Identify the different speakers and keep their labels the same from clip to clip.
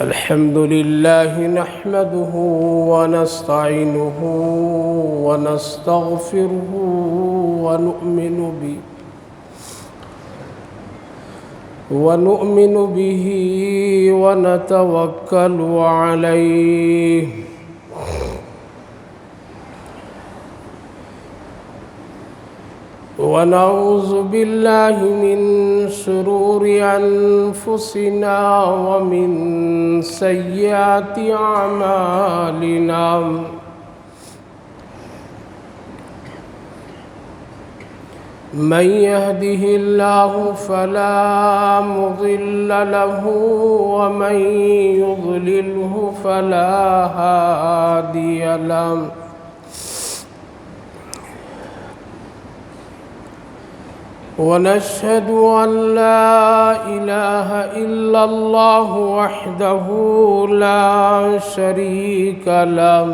Speaker 1: الحمد لله نحمده ونستعينه ونستغفره ونؤمن به ونتوكل عليه ونعوذ بالله من شرور أنفسنا ومن سيئات أعمالنا من يهده الله فلا مضل له ومن يضلله فلا هادي له ونشهد أن لا إله إلا الله وحده لا شريك له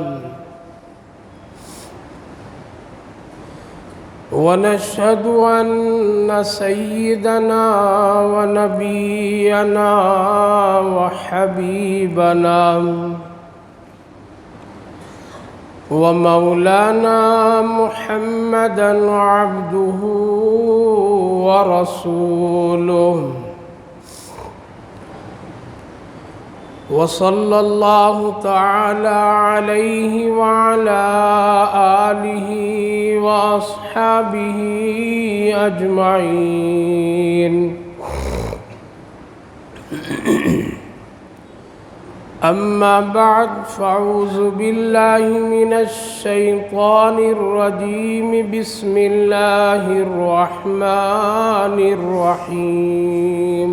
Speaker 1: ونشهد أن سيدنا ونبينا وحبيبنا ومولانا محمدا عبده ورسوله وصلى الله تعالى عليه وعلى آله وأصحابه أجمعين أما بعد فأعوذ بالله من الشيطان الرجيم بسم الله الرحمن الرحيم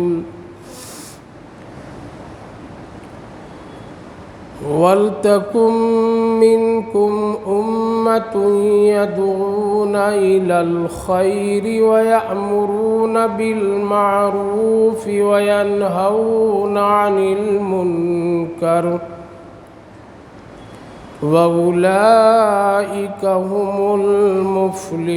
Speaker 1: وَلْتَكُن مِّنكُمْ أُمَّةٌ يَدْعُونَ إِلَى الْخَيْرِ وَيَأْمُرُونَ بِالْمَعْرُوفِ وَيَنْهَوْنَ عَنِ الْمُنكَرِ وَأُولَئِكَ هُمُ الْمُفْلِحُونَ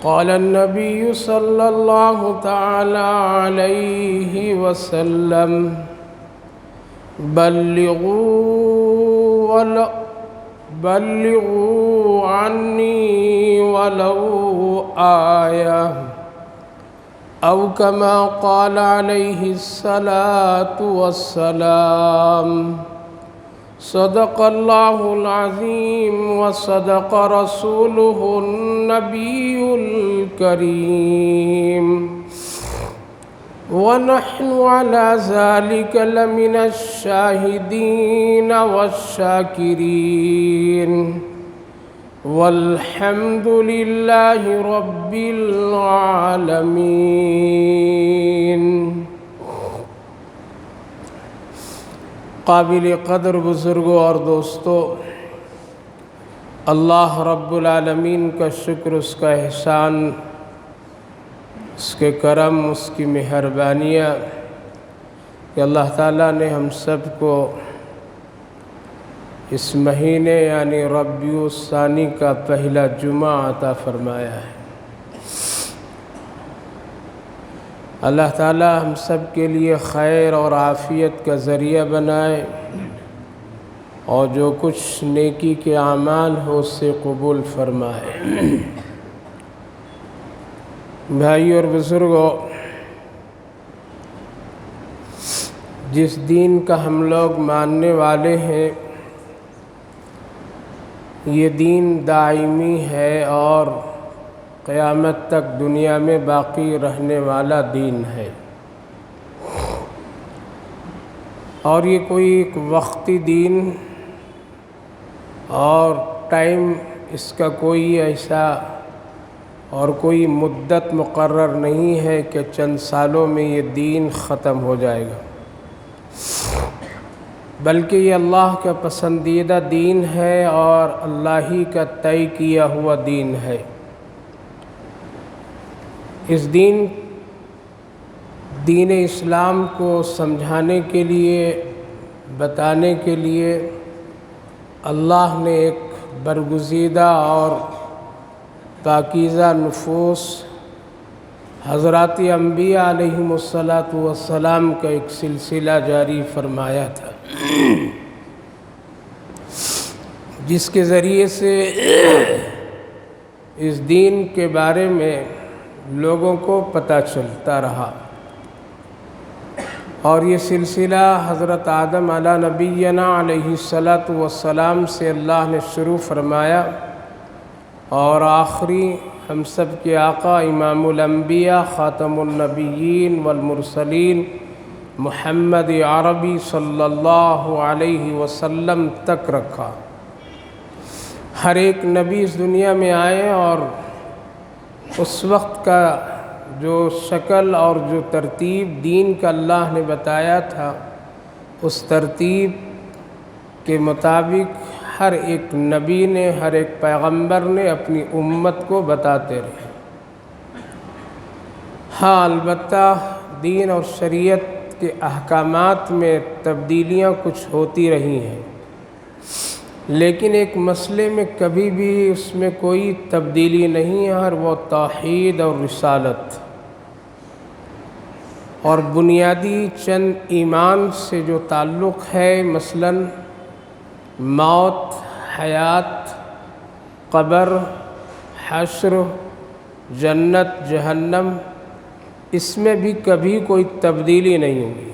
Speaker 1: قال النبي صلى الله تعالى عليه وسلم بلغوا عني ولو آية أو كما قال عليه الصلاة والسلام صدق الله العظيم وصدق رسوله النبي الكريم ونحن على ذلك لمن الشاهدين والشاكرين والحمد لله رب العالمين قابل قدر بزرگوں اور دوستوں، اللہ رب العالمین کا شکر، اس کا احسان، اس کے کرم، اس کی مہربانیاں کہ اللہ تعالیٰ نے ہم سب کو اس مہینے یعنی ربیع الثانی کا پہلا جمعہ عطا فرمایا ہے۔ اللہ تعالیٰ ہم سب کے لیے خیر اور عافیت کا ذریعہ بنائے اور جو کچھ نیکی کے اعمال ہو اس سے قبول فرمائے۔ بھائی اور بزرگوں، جس دین کا ہم لوگ ماننے والے ہیں یہ دین دائمی ہے اور قیامت تک دنیا میں باقی رہنے والا دین ہے، اور یہ کوئی ایک وقتی دین اور ٹائم اس کا کوئی ایسا اور کوئی مدت مقرر نہیں ہے کہ چند سالوں میں یہ دین ختم ہو جائے گا، بلکہ یہ اللہ کا پسندیدہ دین ہے اور اللہ ہی کا طے کیا ہوا دین ہے۔ اس دین اسلام کو سمجھانے کے لیے، بتانے کے لیے اللہ نے ایک برگزیدہ اور پاکیزہ نفوس حضرات انبیاء علیہم السلام کا ایک سلسلہ جاری فرمایا تھا، جس کے ذریعے سے اس دین کے بارے میں لوگوں کو پتہ چلتا رہا، اور یہ سلسلہ حضرت آدم علی نبینا علیہ السلام سے اللہ نے شروع فرمایا، اور آخری ہم سب کے آقا امام الانبیاء خاتم النبیین والمرسلین محمد عربی صلی اللہ علیہ وسلم تک رکھا۔ ہر ایک نبی اس دنیا میں آئے اور اس وقت کا جو شکل اور جو ترتیب دین کا اللہ نے بتایا تھا، اس ترتیب کے مطابق ہر ایک نبی نے، ہر ایک پیغمبر نے اپنی امت کو بتاتے رہے۔ ہاں، البتہ دین اور شریعت کے احکامات میں تبدیلیاں کچھ ہوتی رہی ہیں، لیکن ایک مسئلے میں کبھی بھی اس میں کوئی تبدیلی نہیں ہے، اور وہ توحید اور رسالت، اور بنیادی چند ایمان سے جو تعلق ہے، مثلاً موت، حیات، قبر، حشر، جنت، جہنم، اس میں بھی کبھی کوئی تبدیلی نہیں ہوئی۔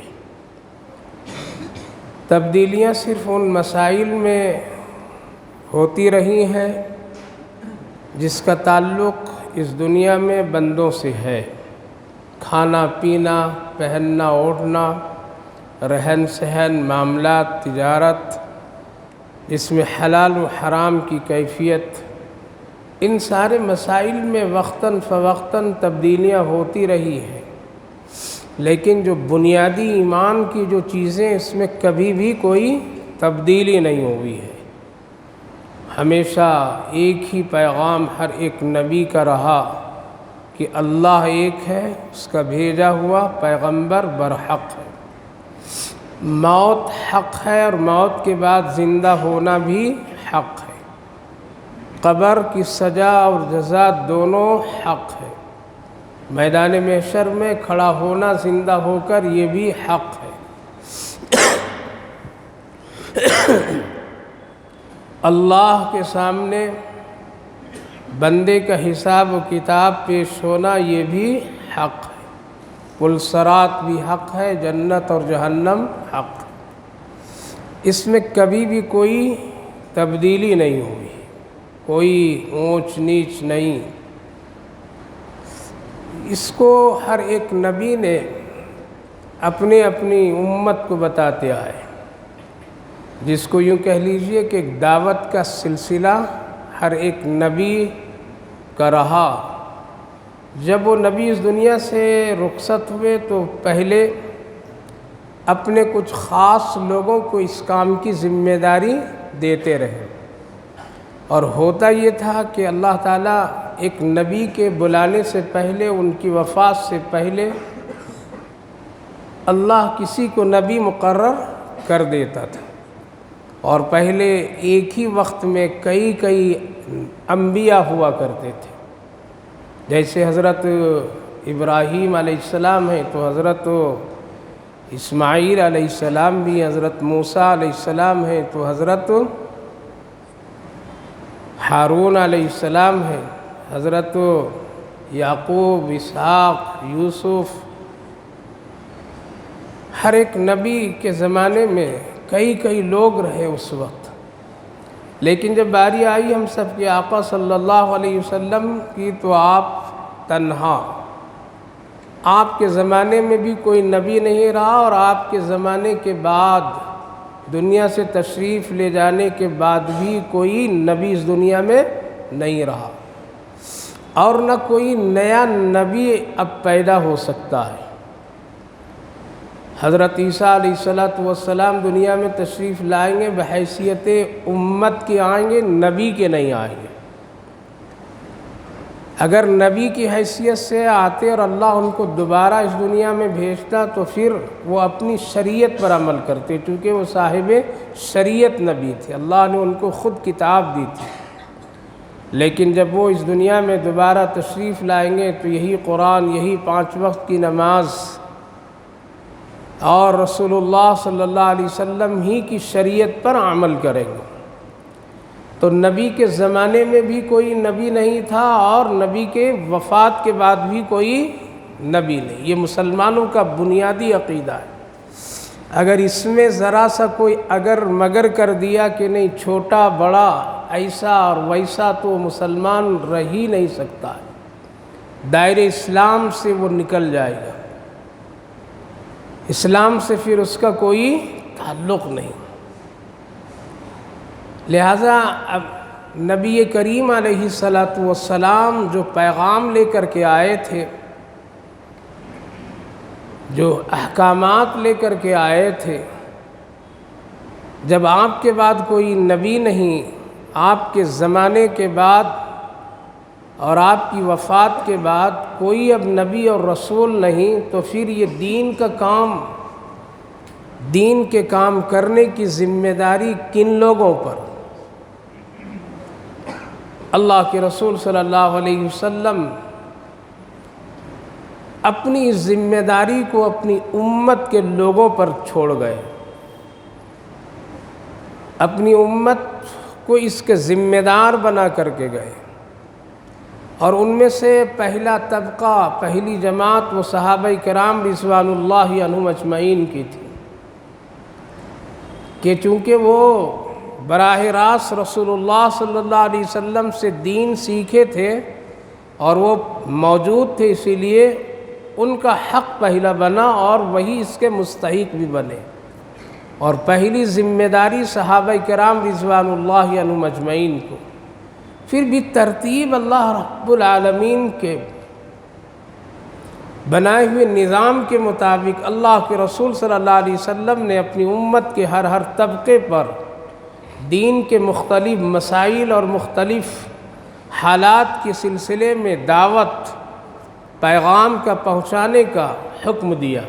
Speaker 1: تبدیلیاں صرف ان مسائل میں ہوتی رہی ہیں جس کا تعلق اس دنیا میں بندوں سے ہے، کھانا پینا، پہننا اوڑھنا، رہن سہن، معاملات، تجارت، اس میں حلال و حرام کی کیفیت، ان سارے مسائل میں وقتاً فوقتاً تبدیلیاں ہوتی رہی ہیں، لیکن جو بنیادی ایمان کی جو چیزیں، اس میں کبھی بھی کوئی تبدیلی نہیں ہوئی ہے۔ ہمیشہ ایک ہی پیغام ہر ایک نبی کا رہا کہ اللہ ایک ہے، اس کا bھیجا ہوا پیغمبر برحق ہے، موت حق ہے، اور موت کے بعد زندہ ہونا بھی حق ہے، قبر کی سزا اور جزا دونوں حق ہے، میدان محشر میں کھڑا ہونا زندہ ہو کر یہ بھی حق ہے، اللہ کے سامنے بندے کا حساب و کتاب پیش ہونا یہ بھی حق ہے، پل صراط بھی حق ہے، جنت اور جہنم حق ہے، اس میں کبھی بھی کوئی تبدیلی نہیں ہوئی، کوئی اونچ نیچ نہیں۔ اس کو ہر ایک نبی نے اپنی امت کو بتاتے آئے، جس کو یوں کہہ لیجئے کہ ایک دعوت کا سلسلہ ہر ایک نبی کا رہا۔ جب وہ نبی اس دنیا سے رخصت ہوئے تو پہلے اپنے کچھ خاص لوگوں کو اس کام کی ذمہ داری دیتے رہے، اور ہوتا یہ تھا کہ اللہ تعالیٰ ایک نبی کے بلانے سے پہلے، ان کی وفات سے پہلے، اللہ کسی کو نبی مقرر کر دیتا تھا، اور پہلے ایک ہی وقت میں کئی انبیاء ہوا کرتے تھے۔ جیسے حضرت ابراہیم علیہ السلام ہیں تو حضرت اسماعیل علیہ السلام بھی، حضرت موسیٰ علیہ السلام ہیں تو حضرت ہارون علیہ السلام ہیں، حضرت یعقوب، اسحاق، یوسف، ہر ایک نبی کے زمانے میں کئی لوگ رہے اس وقت، لیکن جب باری آئی ہم سب کے آقا صلی اللہ علیہ وسلم کی تو آپ تنہا، آپ کے زمانے میں بھی کوئی نبی نہیں رہا، اور آپ کے زمانے کے بعد دنیا سے تشریف لے جانے کے بعد بھی کوئی نبی اس دنیا میں نہیں رہا، اور نہ کوئی نیا نبی اب پیدا ہو سکتا ہے۔ حضرت عیسیٰ علیہ السلام دنیا میں تشریف لائیں گے، بحیثیت امت کے آئیں گے، نبی کے نہیں آئیں گے۔ اگر نبی کی حیثیت سے آتے اور اللہ ان کو دوبارہ اس دنیا میں بھیجتا تو پھر وہ اپنی شریعت پر عمل کرتے، چونکہ وہ صاحب شریعت نبی تھے، اللہ نے ان کو خود کتاب دی تھی۔ لیکن جب وہ اس دنیا میں دوبارہ تشریف لائیں گے تو یہی قرآن، یہی 5 وقت کی نماز اور رسول اللہ صلی اللہ علیہ وسلم ہی کی شریعت پر عمل کریں گے۔ تو نبی کے زمانے میں بھی کوئی نبی نہیں تھا اور نبی کے وفات کے بعد بھی کوئی نبی نہیں۔ یہ مسلمانوں کا بنیادی عقیدہ ہے۔ اگر اس میں ذرا سا کوئی اگر مگر کر دیا کہ نہیں چھوٹا بڑا ایسا اور ویسا، تو مسلمان رہ ہی نہیں سکتا ہے، دائرہ اسلام سے وہ نکل جائے گا، اسلام سے پھر اس کا کوئی تعلق نہیں۔ لہٰذا اب نبی کریم علیہ السلام جو پیغام لے کر کے آئے تھے، جو احکامات لے کر کے آئے تھے، جب آپ کے بعد کوئی نبی نہیں، آپ کے زمانے کے بعد اور آپ کی وفات کے بعد کوئی اب نبی اور رسول نہیں، تو پھر یہ دین کے کام کرنے کی ذمہ داری کن لوگوں پر؟ اللہ کے رسول صلی اللہ علیہ وسلم اپنی اس ذمہ داری کو اپنی امت کے لوگوں پر چھوڑ گئے، اپنی امت کو اس کے ذمہ دار بنا کر کے گئے، اور ان میں سے پہلا طبقہ، پہلی جماعت وہ صحابہ کرام رضوان اللہ عنہم اجمعین کی تھی، کہ چونکہ وہ براہ راست رسول اللہ صلی اللہ علیہ وسلم سے دین سیکھے تھے اور وہ موجود تھے، اسی لیے ان کا حق پہلا بنا اور وہی اس کے مستحق بھی بنے، اور پہلی ذمہ داری صحابہ کرام رضوان اللہ عنہم اجمعین کو۔ پھر بھی ترتیب اللہ رب العالمین کے بنائے ہوئے نظام کے مطابق اللہ کے رسول صلی اللہ علیہ وسلم نے اپنی امت کے ہر طبقے پر دین کے مختلف مسائل اور مختلف حالات کے سلسلے میں دعوت، پیغام کا پہنچانے کا حکم دیا۔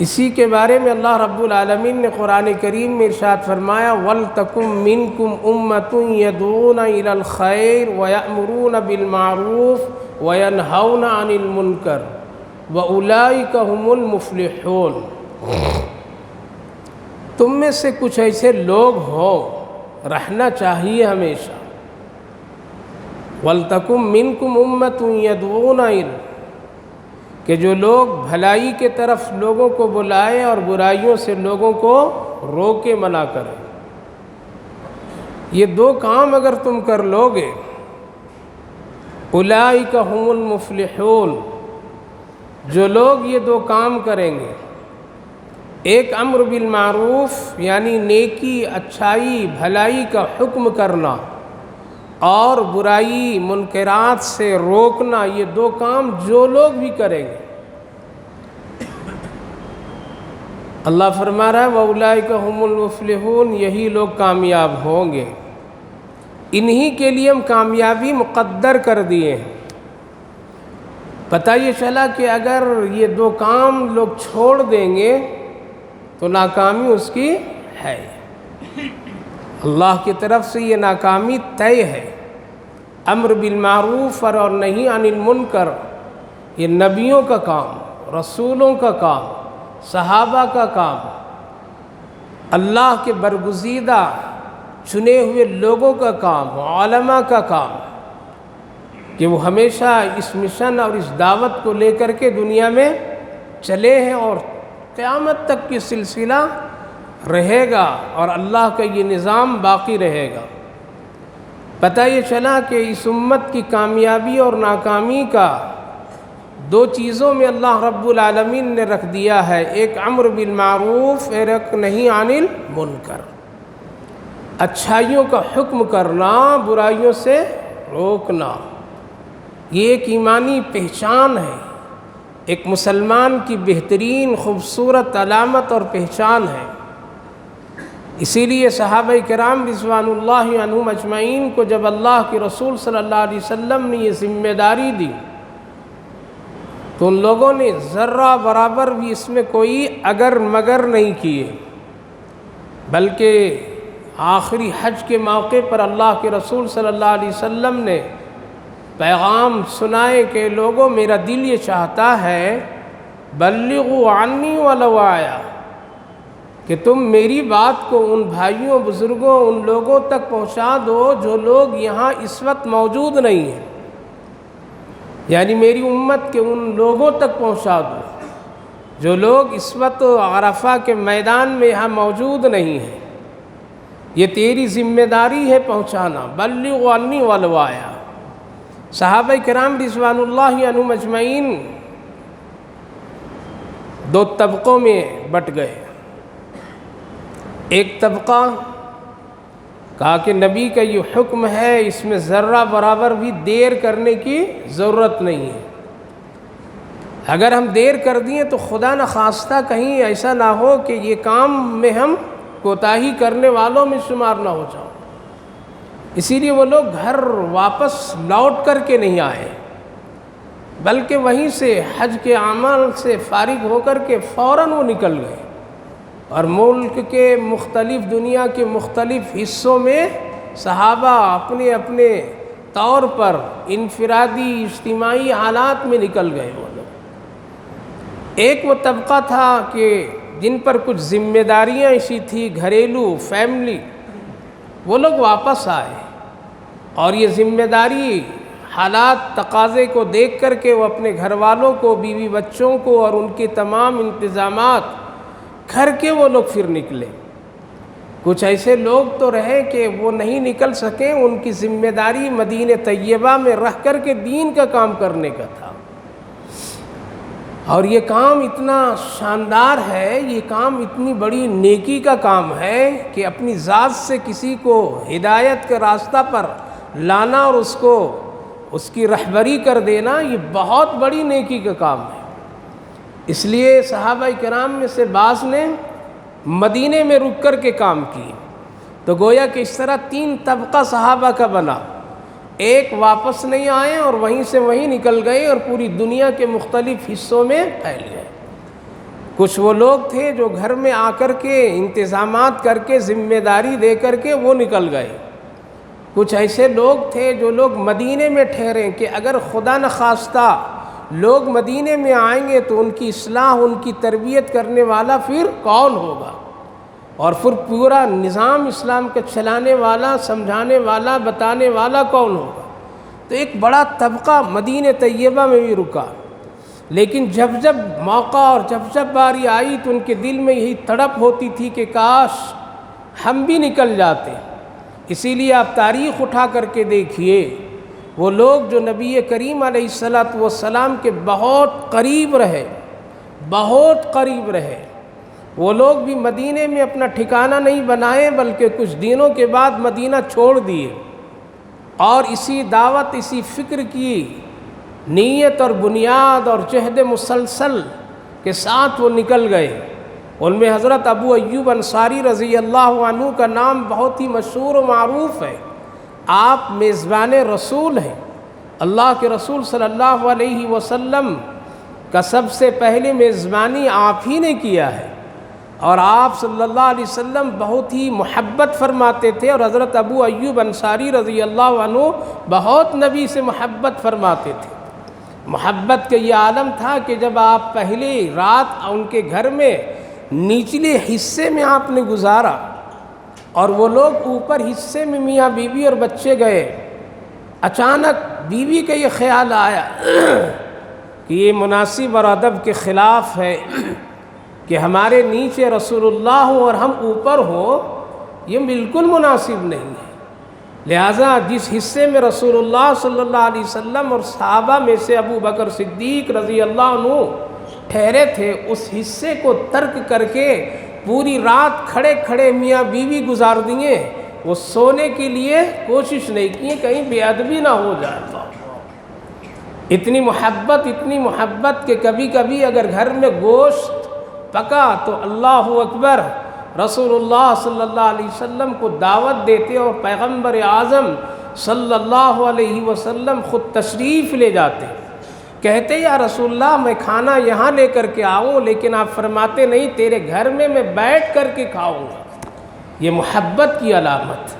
Speaker 1: اسی کے بارے میں اللہ رب العالمین نے قرآن کریم میں ارشاد فرمایا، وَلْتَكُمْ مِنْكُمْ أُمَّةٌ يَدْعُونَ إِلَى الْخَيْرِ وَيَأْمُرُونَ بِالْمَعْرُوفِ وَيَنْهَوْنَ عَنِ الْمُنْكَرِ وَأُولَئِكَ هُمُ الْمُفْلِحُونَ۔ تم میں سے کچھ ایسے لوگ ہوں، رہنا چاہیے ہمیشہ، وَلْتَكُمْ مِنْكُمْ أُمَّةٌ يَدْعُونَ إِلَى، کہ جو لوگ بھلائی کے طرف لوگوں کو بلائے اور برائیوں سے لوگوں کو روکے، منع کرے۔ یہ دو کام اگر تم کر لوگے، اولئک هم المفلحون، جو لوگ یہ دو کام کریں گے، ایک امر بالمعروف یعنی نیکی، اچھائی، بھلائی کا حکم کرنا، اور برائی، منکرات سے روکنا، یہ دو کام جو لوگ بھی کریں گے، اللہ فرما رہا ہے وَأُولَئِكَ هُمُ الْمُفْلِحُونَ، یہی لوگ کامیاب ہوں گے، انہی کے لیے ہم کامیابی مقدر کر دیے ہیں۔ پتہ یہ چلا کہ اگر یہ دو کام لوگ چھوڑ دیں گے تو ناکامی اس کی ہے، اللہ کی طرف سے یہ ناکامی طے ہے۔ امر بالمعروف اور نہی عن المنکر، یہ نبیوں کا کام، رسولوں کا کام، صحابہ کا کام، اللہ کے برگزیدہ چنے ہوئے لوگوں کا کام، علماء کا کام، کہ وہ ہمیشہ اس مشن اور اس دعوت کو لے کر کے دنیا میں چلے ہیں، اور قیامت تک کی سلسلہ رہے گا اور اللہ کا یہ نظام باقی رہے گا۔ پتہ یہ چلا کہ اس امت کی کامیابی اور ناکامی کا دو چیزوں میں اللہ رب العالمین نے رکھ دیا ہے، ایک امر بالمعروف اور ایک نہی عن المنکر، اچھائیوں کا حکم کرنا، برائیوں سے روکنا۔ یہ ایک ایمانی پہچان ہے، ایک مسلمان کی بہترین خوبصورت علامت اور پہچان ہے۔ اسی لیے صحابہ کرام رضوان اللہ عنہم اجمعین کو جب اللہ کے رسول صلی اللہ علیہ وسلم نے یہ ذمہ داری دی تو ان لوگوں نے ذرہ برابر بھی اس میں کوئی اگر مگر نہیں کیے، بلکہ آخری حج کے موقع پر اللہ کے رسول صلی اللہ علیہ وسلم نے پیغام سنائے کہ لوگوں، میرا دل یہ چاہتا ہے بلغوا عنی ولو آیا، کہ تم میری بات کو ان بھائیوں، بزرگوں، ان لوگوں تک پہنچا دو جو لوگ یہاں اس وقت موجود نہیں ہیں، یعنی میری امت کے ان لوگوں تک پہنچا دو جو لوگ اس وقت عرفہ کے میدان میں یہاں موجود نہیں ہیں، یہ تیری ذمہ داری ہے پہنچانا، بلغوا عنی ولو آیا۔ صحابہ کرام رضوان اللہ عنہم اجمعین دو طبقوں میں بٹ گئے۔ ایک طبقہ کہا کہ نبی کا یہ حکم ہے، اس میں ذرہ برابر بھی دیر کرنے کی ضرورت نہیں ہے، اگر ہم دیر کر دیں تو خدا نخواستہ کہیں ایسا نہ ہو کہ یہ کام میں ہم کوتاہی کرنے والوں میں شمار نہ ہو جاؤ، اسی لیے وہ لوگ گھر واپس لوٹ کر کے نہیں آئے، بلکہ وہیں سے حج کے اعمال سے فارغ ہو کر کے فوراً وہ نکل گئے، اور ملک کے مختلف، دنیا کے مختلف حصوں میں صحابہ اپنے اپنے طور پر انفرادی اجتماعی حالات میں نکل گئے۔ وہ لوگ، ایک وہ طبقہ تھا کہ جن پر کچھ ذمہ داریاں ایسی تھیں گھریلو، فیملی، وہ لوگ واپس آئے، اور یہ ذمہ داری حالات تقاضے کو دیکھ کر کے وہ اپنے گھر والوں کو، بیوی بچوں کو اور ان کے تمام انتظامات کر کے وہ لوگ پھر نکلے۔ کچھ ایسے لوگ تو رہے کہ وہ نہیں نکل سکے، ان کی ذمہ داری مدینہ طیبہ میں رہ کر کے دین کا کام کرنے کا تھا، اور یہ کام اتنا شاندار ہے، یہ کام اتنی بڑی نیکی کا کام ہے کہ اپنی ذات سے کسی کو ہدایت کے راستہ پر لانا اور اس کی رہبری کر دینا، یہ بہت بڑی نیکی کا کام ہے۔ اس لیے صحابہ کرام میں سے بعض نے مدینے میں رک کر کے کام کیے، تو گویا کہ اس طرح تین طبقہ صحابہ کا بنا، ایک واپس نہیں آئے اور وہیں سے وہیں نکل گئے اور پوری دنیا کے مختلف حصوں میں پھیل گئے۔ کچھ وہ لوگ تھے جو گھر میں آ کر کے انتظامات کر کے، ذمہ داری دے کر کے وہ نکل گئے۔ کچھ ایسے لوگ تھے جو لوگ مدینے میں ٹھہرے کہ اگر خدا نخواستہ لوگ مدینے میں آئیں گے تو ان کی اصلاح، ان کی تربیت کرنے والا پھر کون ہوگا، اور پھر پورا نظام اسلام کا چلانے والا، سمجھانے والا، بتانے والا کون ہوگا۔ تو ایک بڑا طبقہ مدینہ طیبہ میں بھی رکا، لیکن جب جب موقع اور جب باری آئی تو ان کے دل میں یہی تڑپ ہوتی تھی کہ کاش ہم بھی نکل جاتے۔ اسی لیے آپ تاریخ اٹھا کر کے دیکھیے، وہ لوگ جو نبی کریم علیہ السلام کے بہت قریب رہے، بہت قریب رہے، وہ لوگ بھی مدینے میں اپنا ٹھکانہ نہیں بنائے، بلکہ کچھ دنوں کے بعد مدینہ چھوڑ دیے، اور اسی دعوت، اسی فکر کی نیت اور بنیاد اور جہد مسلسل کے ساتھ وہ نکل گئے۔ ان میں حضرت ابو ایوب انصاری رضی اللہ عنہ کا نام بہت ہی مشہور و معروف ہے۔ آپ میزبان رسول ہیں، اللہ کے رسول صلی اللہ علیہ وسلم کا سب سے پہلے میزبانی آپ ہی نے کیا ہے، اور آپ صلی اللہ علیہ وسلم بہت ہی محبت فرماتے تھے، اور حضرت ابو ایوب انصاری رضی اللہ عنہ بہت نبی سے محبت فرماتے تھے۔ محبت کا یہ عالم تھا کہ جب آپ پہلی رات ان کے گھر میں نچلے حصے میں آپ نے گزارا، اور وہ لوگ اوپر حصے میں میاں بیوی اور بچے گئے، اچانک بیوی کا یہ خیال آیا کہ یہ مناسب اور ادب کے خلاف ہے کہ ہمارے نیچے رسول اللہ ہو اور ہم اوپر ہو، یہ بالکل مناسب نہیں ہے۔ لہٰذا جس حصے میں رسول اللہ صلی اللہ علیہ وسلم اور صحابہ میں سے ابو بکر صدیق رضی اللہ عنہ ٹھہرے تھے، اس حصے کو ترک کر کے پوری رات کھڑے کھڑے میاں بیوی گزار دیے، وہ سونے کے لیے کوشش نہیں کی کہیں بے ادبی نہ ہو جائے۔ اتنی محبت کہ کبھی کبھی اگر گھر میں گوشت پکا تو اللہ اکبر، رسول اللہ صلی اللہ علیہ وسلم کو دعوت دیتے اور پیغمبر اعظم صلی اللہ علیہ وسلم خود تشریف لے جاتے، کہتے یا رسول اللہ میں کھانا یہاں لے کر کے آؤں، لیکن آپ فرماتے نہیں تیرے گھر میں بیٹھ کر کے کھاؤں گا۔ یہ محبت کی علامت۔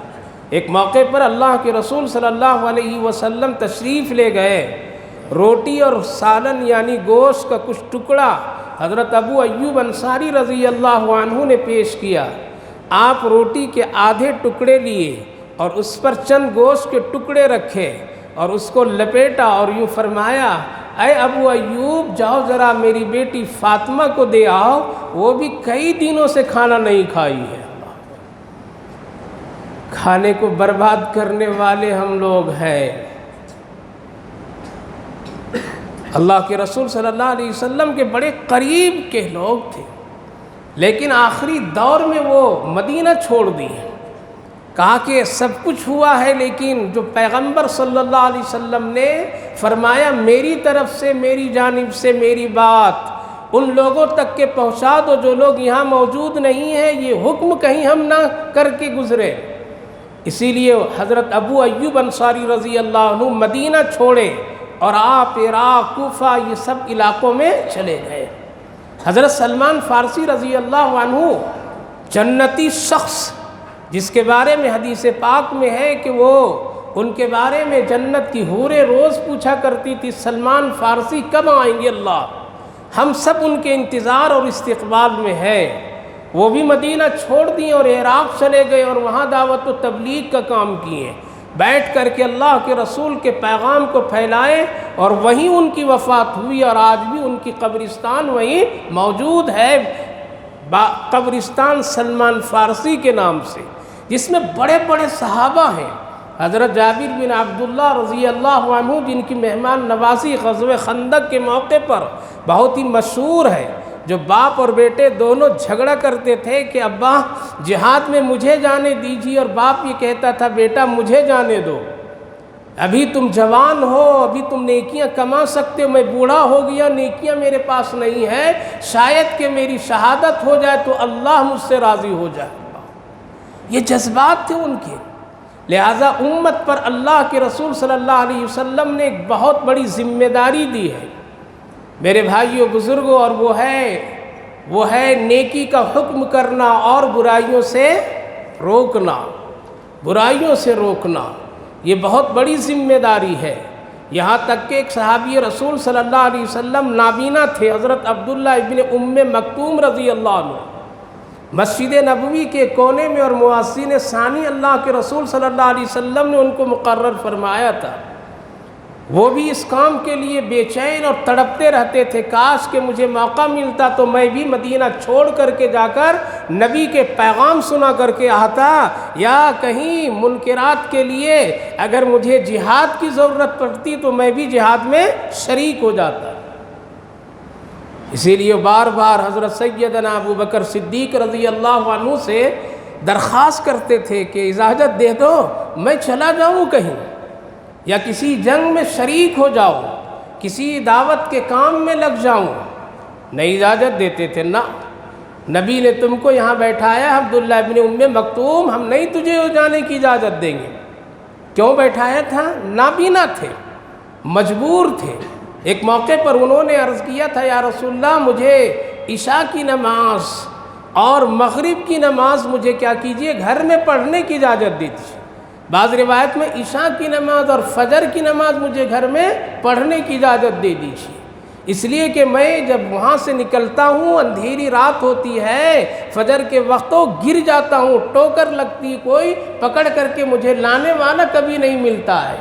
Speaker 1: ایک موقع پر اللہ کے رسول صلی اللہ علیہ وسلم تشریف لے گئے، روٹی اور سالن یعنی گوشت کا کچھ ٹکڑا حضرت ابو ایوب انصاری رضی اللہ عنہ نے پیش کیا۔ آپ روٹی کے آدھے ٹکڑے لیے اور اس پر چند گوشت کے ٹکڑے رکھے اور اس کو لپیٹا اور یوں فرمایا، اے ابو ایوب جاؤ ذرا میری بیٹی فاطمہ کو دے آؤ، وہ بھی کئی دنوں سے کھانا نہیں کھائی ہے۔ کھانے کو برباد کرنے والے ہم لوگ ہیں۔ اللہ کے رسول صلی اللہ علیہ وسلم کے بڑے قریب کے لوگ تھے، لیکن آخری دور میں وہ مدینہ چھوڑ دیے۔ کہا کہ سب کچھ ہوا ہے، لیکن جو پیغمبر صلی اللہ علیہ وسلم نے فرمایا میری طرف سے، میری جانب سے میری بات ان لوگوں تک کے پہنچا دو جو لوگ یہاں موجود نہیں ہیں، یہ حکم کہیں ہم نہ کر کے گزرے۔ اسی لیے حضرت ابو ایوب انصاری رضی اللہ عنہ مدینہ چھوڑے اور آپ عراق، کوفہ یہ سب علاقوں میں چلے گئے۔ حضرت سلمان فارسی رضی اللہ عنہ جنتی شخص جس کے بارے میں حدیث پاک میں ہے کہ وہ ان کے بارے میں جنت کی حوریں روز پوچھا کرتی تھی سلمان فارسی کب آئیں گے اللہ، ہم سب ان کے انتظار اور استقبال میں ہیں۔ وہ بھی مدینہ چھوڑ دیے اور عراق چلے گئے اور وہاں دعوت و تبلیغ کا کام کیے، بیٹھ کر کے اللہ کے رسول کے پیغام کو پھیلائے، اور وہیں ان کی وفات ہوئی اور آج بھی ان کی قبرستان وہیں موجود ہے، قبرستان سلمان فارسی کے نام سے، جس میں بڑے بڑے صحابہ ہیں۔ حضرت جابر بن عبداللہ رضی اللہ عنہ جن کی مہمان نوازی غزوہ خندق کے موقع پر بہت ہی مشہور ہے، جو باپ اور بیٹے دونوں جھگڑا کرتے تھے کہ ابا جہاد میں مجھے جانے دیجیے، اور باپ یہ کہتا تھا بیٹا مجھے جانے دو، ابھی تم جوان ہو، ابھی تم نیکیاں کما سکتے ہو، میں بوڑھا ہو گیا، نیکیاں میرے پاس نہیں ہیں، شاید کہ میری شہادت ہو جائے تو اللہ مجھ سے راضی ہو جائے۔ یہ جذبات تھے ان کے، لہٰذا امت پر اللہ کے رسول صلی اللہ علیہ وسلم نے ایک بہت بڑی ذمہ داری دی ہے میرے بھائیوں بزرگوں، اور وہ ہے نیکی کا حکم کرنا اور برائیوں سے روکنا، برائیوں سے روکنا، یہ بہت بڑی ذمہ داری ہے۔ یہاں تک کہ ایک صحابی رسول صلی اللہ علیہ وسلم نابینا تھے، حضرت عبداللہ ابن ام مکتوم رضی اللہ عنہ، مسجد نبوی کے کونے میں اور مؤذن ثانی اللہ کے رسول صلی اللہ علیہ وسلم نے ان کو مقرر فرمایا تھا۔ وہ بھی اس کام کے لیے بے چین اور تڑپتے رہتے تھے، کاش کہ مجھے موقع ملتا تو میں بھی مدینہ چھوڑ کر کے جا کر نبی کے پیغام سنا کر کے آتا، یا کہیں منکرات کے لیے اگر مجھے جہاد کی ضرورت پڑتی تو میں بھی جہاد میں شریک ہو جاتا۔ اسی لیے بار بار حضرت سیدنا ابو بکر صدیق رضی اللہ عنہ سے درخواست کرتے تھے کہ اجازت دے دو میں چلا جاؤں کہیں، یا کسی جنگ میں شریک ہو جاؤں، کسی دعوت کے کام میں لگ جاؤں۔ نہیں اجازت دیتے تھے، نہ، نبی نے تم کو یہاں بیٹھایا عبداللہ ابن ام مکتوم، ہم نہیں تجھے جانے کی اجازت دیں گے۔ کیوں بیٹھایا تھا؟ نابینا تھے، مجبور تھے۔ ایک موقع پر انہوں نے عرض کیا تھا یا رسول اللہ مجھے عشاء کی نماز اور مغرب کی نماز مجھے کیا کیجئے گھر میں پڑھنے کی اجازت دیجیے۔ بعض روایت میں عشاء کی نماز اور فجر کی نماز مجھے گھر میں پڑھنے کی اجازت دے دیجیے، اس لیے کہ میں جب وہاں سے نکلتا ہوں اندھیری رات ہوتی ہے، فجر کے وقتوں گر جاتا ہوں، ٹوکر لگتی، کوئی پکڑ کر کے مجھے لانے والا کبھی نہیں ملتا ہے۔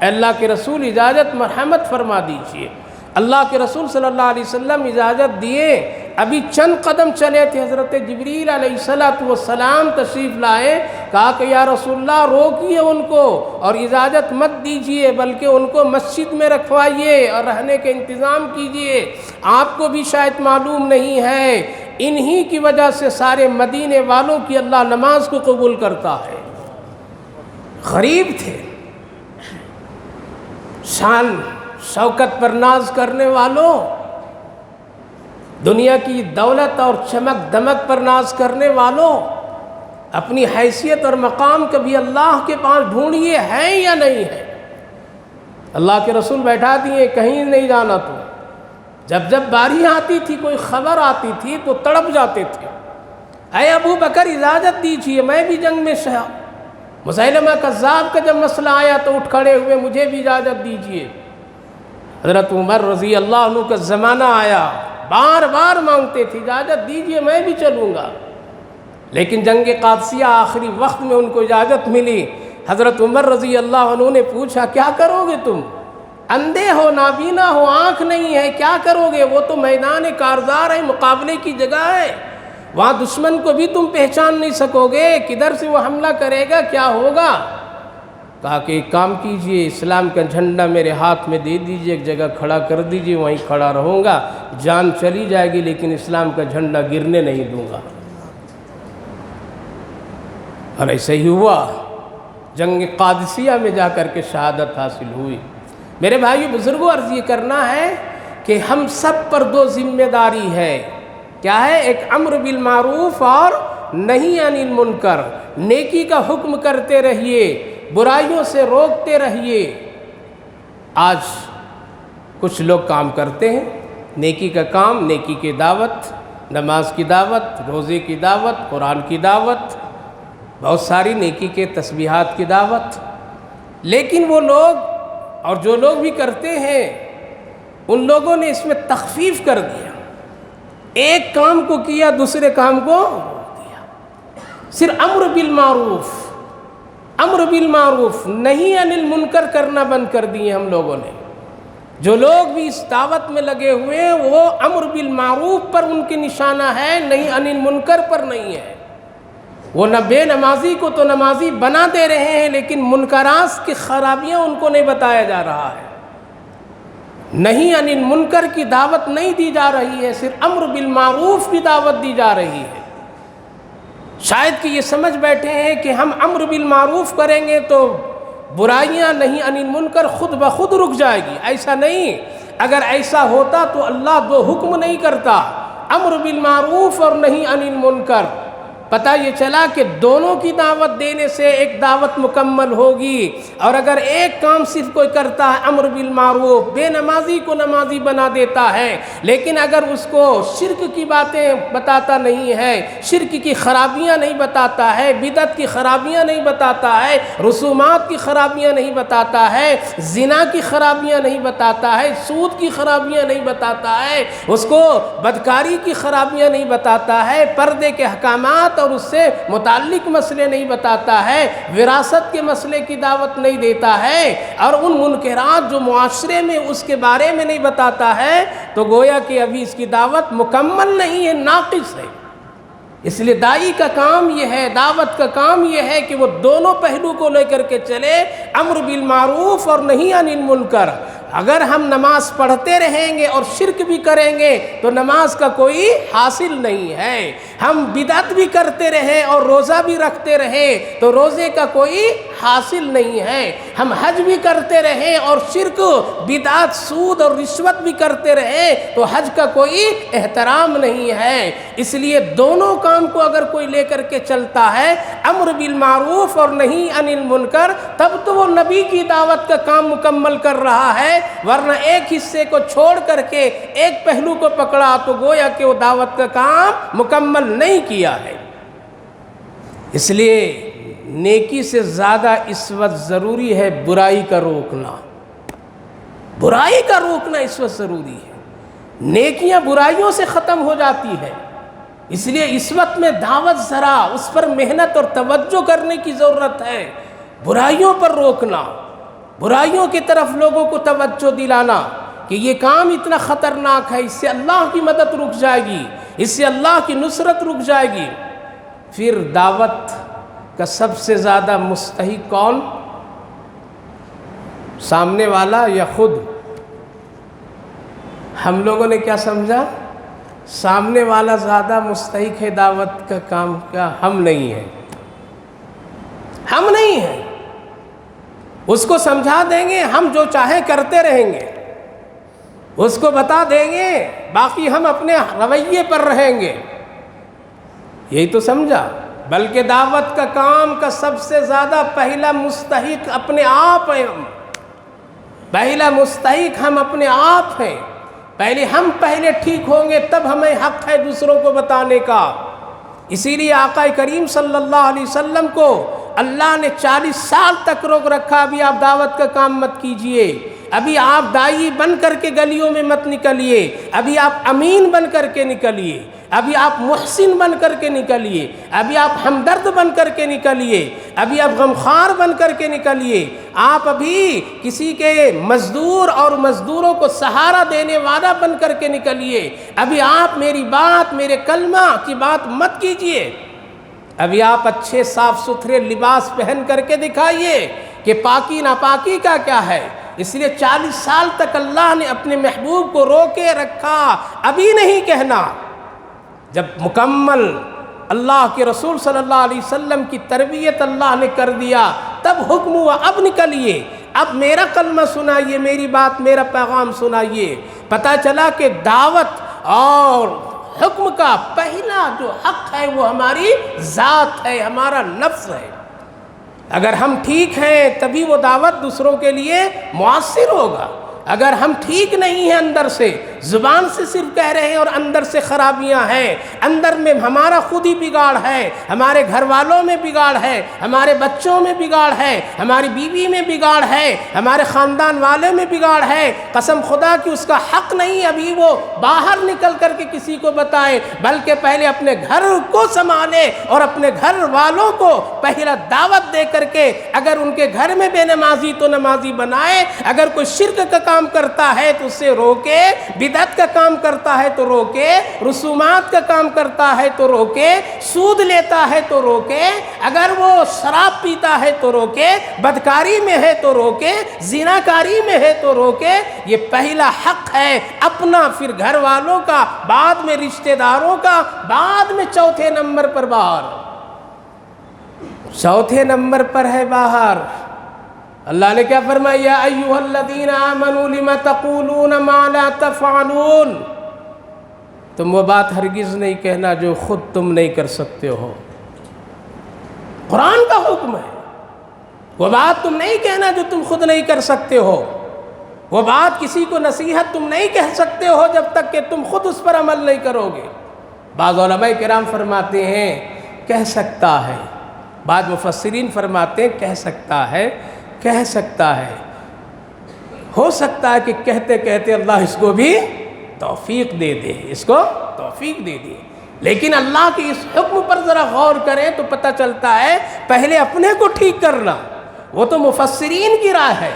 Speaker 1: اللہ کے رسول اجازت مرحمت فرما دیجیے۔ اللہ کے رسول صلی اللہ علیہ وسلم اجازت دیے، ابھی چند قدم چلے تھے، حضرت جبریل علیہ السلام تشریف لائے، کہا کہ یا رسول اللہ روکیے ان کو اور اجازت مت دیجیے، بلکہ ان کو مسجد میں رکھوائیے اور رہنے کے انتظام کیجیے۔ آپ کو بھی شاید معلوم نہیں ہے، انہی کی وجہ سے سارے مدینے والوں کی اللہ نماز کو قبول کرتا ہے۔ غریب تھے، شان شوکت پر ناز کرنے والوں، دنیا کی دولت اور چمک دمک پر ناز کرنے والوں، اپنی حیثیت اور مقام کبھی اللہ کے پاس ڈھونڈیے ہیں یا نہیں ہے۔ اللہ کے رسول بیٹھا دیے، کہیں نہیں جانا تو جب جب باری آتی تھی، کوئی خبر آتی تھی تو تڑپ جاتے تھے، اے ابو بکر اجازت دیجیے میں بھی جنگ میں مسیلمہ کذاب کا جب مسئلہ آیا تو اٹھ کھڑے ہوئے مجھے بھی اجازت دیجیے۔ حضرت عمر رضی اللہ عنہ کا زمانہ آیا، بار بار مانگتے تھے اجازت دیجیے میں بھی چلوں گا، لیکن جنگ قادسیہ آخری وقت میں ان کو اجازت ملی۔ حضرت عمر رضی اللہ عنہ نے پوچھا کیا کرو گے تم؟ اندھے ہو، نابینا ہو، آنکھ نہیں ہے، کیا کرو گے؟ وہ تو میدان کارزار ہے، مقابلے کی جگہ ہے، وہاں دشمن کو بھی تم پہچان نہیں سکو گے، کدھر سے وہ حملہ کرے گا، کیا ہوگا؟ کہا کہ ایک کام کیجئے، اسلام کا جھنڈا میرے ہاتھ میں دے دیجئے، ایک جگہ کھڑا کر دیجئے، وہیں کھڑا رہوں گا، جان چلی جائے گی لیکن اسلام کا جھنڈا گرنے نہیں دوں گا۔ اور ایسے ہی ہوا، جنگ قادسیہ میں جا کر کے شہادت حاصل ہوئی۔ میرے بھائیو بزرگوں، عرض یہ کرنا ہے کہ ہم سب پر دو ذمہ داری ہے۔ کیا ہے؟ ایک امر بالمعروف اور نہی عن المنکر، نیکی کا حکم کرتے رہیے، برائیوں سے روکتے رہیے۔ آج کچھ لوگ کام کرتے ہیں، نیکی کا کام، نیکی کی دعوت، نماز کی دعوت، روزے کی دعوت، قرآن کی دعوت، بہت ساری نیکی کے تسبیحات کی دعوت، لیکن وہ لوگ اور جو لوگ بھی کرتے ہیں ان لوگوں نے اس میں تخفیف کر دیا، ایک کام کو کیا دوسرے کام کو روک دیا۔ صرف امر بالمعروف نہی عن المنکر کرنا بند کر دیے ہم لوگوں نے۔ جو لوگ بھی اس دعوت میں لگے ہوئے ہیں وہ امر بالمعروف پر ان کی نشانہ ہے، نہی عن المنکر پر نہیں ہے۔ وہ نہ بے نمازی کو تو نمازی بنا دے رہے ہیں لیکن منکرات کی خرابیاں ان کو نہیں بتایا جا رہا ہے، نہی عن المنکر کی دعوت نہیں دی جا رہی ہے، صرف امر بالمعروف کی دعوت دی جا رہی ہے۔ شاید کہ یہ سمجھ بیٹھے ہیں کہ ہم امر بالمعروف کریں گے تو برائیاں نہی عن المنکر خود بخود رک جائے گی، ایسا نہیں۔ اگر ایسا ہوتا تو اللہ دو حکم نہیں کرتا، امر بالمعروف اور نہی عن المنکر۔ پتہ یہ چلا کہ دونوں کی دعوت دینے سے ایک دعوت مکمل ہوگی، اور اگر ایک کام صرف کوئی کرتا ہے امر بالمعروف، بے نمازی کو نمازی بنا دیتا ہے، لیکن اگر اس کو شرک کی باتیں بتاتا نہیں ہے، شرک کی خرابیاں نہیں بتاتا ہے، بدعت کی خرابیاں نہیں بتاتا ہے، رسومات کی خرابیاں نہیں بتاتا ہے، زنا کی خرابیاں نہیں بتاتا ہے، سود کی خرابیاں نہیں بتاتا ہے، اس کو بدکاری کی خرابیاں نہیں بتاتا ہے، پردے کے احکامات اور اس سے متعلق مسئلے نہیں بتاتا ہے، وراثت کے مسئلے کی دعوت نہیں دیتا ہے، اور ان منکرات جو معاشرے میں اس کے بارے میں نہیں بتاتا ہے، تو گویا کہ ابھی اس کی دعوت مکمل نہیں ہے، ناقص ہے۔ اس لیے داعی کا کام یہ ہے، دعوت کا کام یہ ہے کہ وہ دونوں پہلو کو لے کر کے چلے، امر بالمعروف اور نہی عن المنکر۔ اگر ہم نماز پڑھتے رہیں گے اور شرک بھی کریں گے تو نماز کا کوئی حاصل نہیں ہے، ہم بدعت بھی کرتے رہیں اور روزہ بھی رکھتے رہیں تو روزے کا کوئی حاصل نہیں ہے، ہم حج بھی کرتے رہیں اور شرک، بدعت، سود اور رشوت بھی کرتے رہیں تو حج کا کوئی احترام نہیں ہے۔ اس لیے دونوں کام کو اگر کوئی لے کر کے چلتا ہے، امر بالمعروف اور نہی عن المنکر، تب تو وہ نبی کی دعوت کا کام مکمل کر رہا ہے، ورنہ ایک حصے کو چھوڑ کر کے ایک پہلو کو پکڑا تو گویا کہ وہ دعوت کا کام مکمل نہیں کیا ہے۔ اس لیے نیکی سے زیادہ اس وقت ضروری ہے برائی کا روکنا، برائی کا روکنا اس وقت ضروری ہے۔ نیکیاں برائیوں سے ختم ہو جاتی ہے، اس لیے اس وقت میں دعوت ذرا اس پر محنت اور توجہ کرنے کی ضرورت ہے، برائیوں پر روکنا، برائیوں کی طرف لوگوں کو توجہ دلانا کہ یہ کام اتنا خطرناک ہے، اس سے اللہ کی مدد رک جائے گی، اس سے اللہ کی نصرت رک جائے گی۔ پھر دعوت کا سب سے زیادہ مستحق کون؟ سامنے والا یا خود؟ ہم لوگوں نے کیا سمجھا؟ سامنے والا زیادہ مستحق ہے دعوت کا کام کا، ہم نہیں ہیں، ہم نہیں ہیں۔ اس کو سمجھا دیں گے، ہم جو چاہیں کرتے رہیں گے، اس کو بتا دیں گے، باقی ہم اپنے رویے پر رہیں گے، یہی تو سمجھا۔ بلکہ دعوت کا کام کا سب سے زیادہ پہلا مستحق اپنے آپ ہیں، ہم پہلا مستحق ہم اپنے آپ ہیں۔ پہلے ہم ٹھیک ہوں گے تب ہمیں حق ہے دوسروں کو بتانے کا۔ اسی لیے آقا کریم صلی اللہ علیہ وسلم کو اللہ نے 40 سال تک روک رکھا، ابھی آپ دعوت کا کام مت کیجئے، ابھی آپ دائی بن کر کے گلیوں میں مت نکلیے، ابھی آپ امین بن کر کے نکلیے، ابھی آپ محسن بن کر کے نکلیے، ابھی آپ ہمدرد بن کر کے نکلیے، ابھی آپ غمخوار بن کر کے نکلیے، آپ ابھی کسی کے مزدور اور مزدوروں کو سہارا دینے والا بن کر کے نکلیے، ابھی آپ میری بات، میرے کلمہ کی بات مت کیجئے، ابھی آپ اچھے صاف ستھرے لباس پہن کر کے دکھائیے کہ پاکی ناپاکی کا کیا ہے۔ اس لیے 40 سال تک اللہ نے اپنے محبوب کو روکے رکھا، ابھی نہیں کہنا۔ جب مکمل اللہ کے رسول صلی اللہ علیہ وسلم کی تربیت اللہ نے کر دیا، تب حکم ہوا اب نکلیے، اب میرا کلمہ سنائیے، میری بات، میرا پیغام سنائیے۔ پتہ چلا کہ دعوت اور حکم کا پہلا جو حق ہے وہ ہماری ذات ہے، ہمارا نفس ہے۔ اگر ہم ٹھیک ہیں تبھی وہ دعوت دوسروں کے لیے مؤثر ہوگا۔ اگر ہم ٹھیک نہیں ہیں اندر سے، زبان سے صرف کہہ رہے ہیں اور اندر سے خرابیاں ہیں، اندر میں ہمارا خود ہی بگاڑ ہے، ہمارے گھر والوں میں بگاڑ ہے، ہمارے بچوں میں بگاڑ ہے، ہماری بیوی میں بگاڑ ہے، ہمارے خاندان والے میں بگاڑ ہے، قسم خدا کی اس کا حق نہیں ابھی وہ باہر نکل کر کے کسی کو بتائے، بلکہ پہلے اپنے گھر کو سنبھالے اور اپنے گھر والوں کو پہلا دعوت دے کر کے، اگر ان کے گھر میں بے نمازی تو نمازی بنائے، اگر کوئی شرک کا کام کرتا ہے تو اسے روکے، بدعت کا کام کرتا ہے تو روکے، رسومات کا کام کرتا ہے تو روکے، سود لیتا ہے تو روکے، اگر وہ شراب پیتا ہے تو روکے، بدکاری میں ہے تو روکے، زناکاری میں ہے تو روکے۔ یہ پہلا حق ہے اپنا، پھر گھر والوں کا، بعد میں رشتہ داروں کا، بعد میں چوتھے نمبر پر باہر، چوتھے نمبر پر ہے باہر۔ اللہ نے کیا فرمایا؟ یا ایھا الذین آمنوا لم تقولون ما لا تفعلون، تم وہ بات ہرگز نہیں کہنا جو خود تم نہیں کر سکتے ہو۔ قرآن کا حکم ہے، وہ بات تم نہیں کہنا جو تم خود نہیں کر سکتے ہو، وہ بات کسی کو نصیحت تم نہیں کہہ سکتے ہو جب تک کہ تم خود اس پر عمل نہیں کرو گے۔ بعض علماء کرام فرماتے ہیں کہہ سکتا ہے، بعض مفسرین فرماتے ہیں کہہ سکتا ہے، کہہ سکتا ہے، ہو سکتا ہے کہ کہتے کہتے اللہ اس کو بھی توفیق دے دے، اس کو توفیق دے دے۔ لیکن اللہ کی اس حکم پر ذرا غور کریں تو پتہ چلتا ہے پہلے اپنے کو ٹھیک کرنا، وہ تو مفسرین کی رائے ہے۔